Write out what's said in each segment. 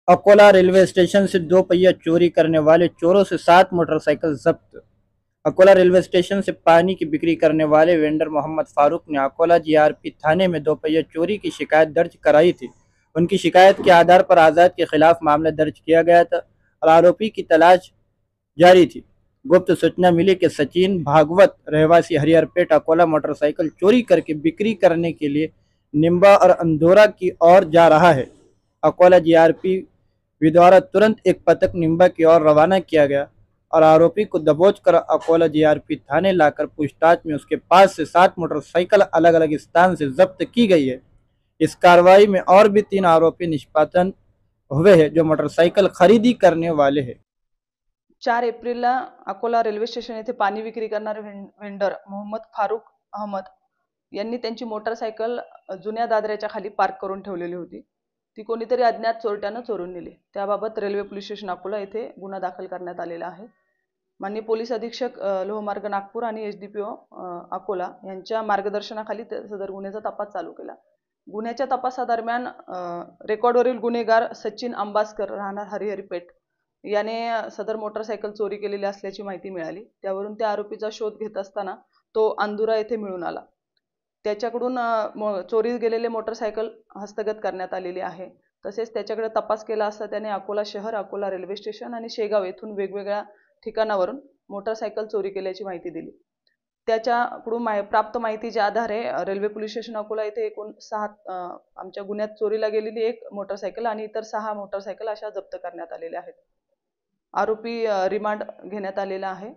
Akola railway station से दो पहिया चोरी करने वाले चोरों से 7 मोटरसाइकिल जब्त। अकोला रेलवे स्टेशन से पानी की बिक्री करने वाले वेंडर मोहम्मद फारूक ने अकोला जीआरपी थाने में दोपहिया चोरी की शिकायत दर्ज कराई थी। उनकी शिकायत के आधार पर आज़ाद के खिलाफ मामला दर्ज किया गया था और आरोपी की तलाश जारी थी। गुप्त सूचना मिली कि सचिन भागवत रहवासी हरिहरपेट अकोला मोटरसाइकिल चोरी करके बिक्री करने के लिए निम्बा और अंदौरा की ओर जा रहा है। अकोला जीआरपी द्वारा तुरंत एक पथक निम्बा की ओर रवाना किया गया और आरोपी को दबोच कर अकोला जीआरपी थाने लाकर पूछताछ में उसके पास से 7 मोटरसाइकिल अलग अलग स्थान से जब्त की गई है। इस कार्रवाई में और भी 3 आरोपी निष्पादन हुए हैं जो मोटरसाइकिल खरीदी करने वाले हैं। 4 एप्रिलला अकोला रेल्वे स्टेशन येथे पाणी विक्री करणारे व्हेंडर मोहम्मद फारूक अहमद यांनी त्यांची मोटरसायकल जुन्या दादऱ्याच्या खाली पार्क करून ठेवलेली होती। ती कोणीतरी अज्ञात चोरट्यानं चोरून नेली। त्याबाबत रेल्वे पोलीस स्टेशन अकोला येथे गुन्हा दाखल करण्यात आलेला आहे। माननीय पोलीस अधीक्षक लोहमार्ग नागपूर आणि एसडीपीओ अकोला यांच्या मार्गदर्शनाखाली सदर गुन्ह्याचा तपास चालू केला। गुन्ह्याच्या तपासादरम्यान रेकॉर्डवरील गुन्हेगार सचिन अंबासकर राहणार हरिहरपेट याने सदर मोटरसायकल चोरी केलेली असल्याची माहिती मिळाली। त्यावरून त्या आरोपीचा शोध घेत असताना तो अंदुरा येथे मिळून आला। त्याच्याकडून चोरी गेलेले मोटरसायकल हस्तगत करण्यात आलेली आहे। तसेच त्याच्याकडे तपास केला असता त्याने अकोला शहर, अकोला रेल्वे स्टेशन आणि शेगाव येथून वेगवेगळ्या ठिकाणावरून मोटरसायकल चोरी केल्याची माहिती दिली। त्याच्याकडून प्राप्त माहितीच्या आधारे रेल्वे पोलीस स्टेशन अकोला येथे एकूण 6 आमच्या गुन्ह्यात चोरीला गेलेली 1 मोटरसायकल आणि इतर 6 मोटरसायकल अशा जप्त करण्यात आलेल्या आहेत। आरोपी रिमांड घेण्यात आलेला आहे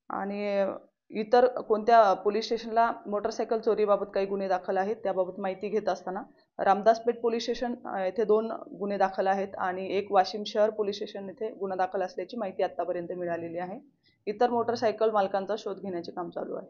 आणि इतर कोणत्या पोलीस स्टेशनला मोटरसायकल चोरीबाबत काही गुन्हे दाखल आहेत त्याबाबत माहिती घेत असताना रामदासपेठ पोलीस स्टेशन येथे 2 गुन्हे दाखल आहेत आणि 1 वाशिम शहर पोलीस स्टेशन येथे गुन्हा दाखल असल्याची माहिती आतापर्यंत मिळालेली आहे। इतर मोटरसायकल मालकांचा शोध घेण्याचे काम चालू आहे।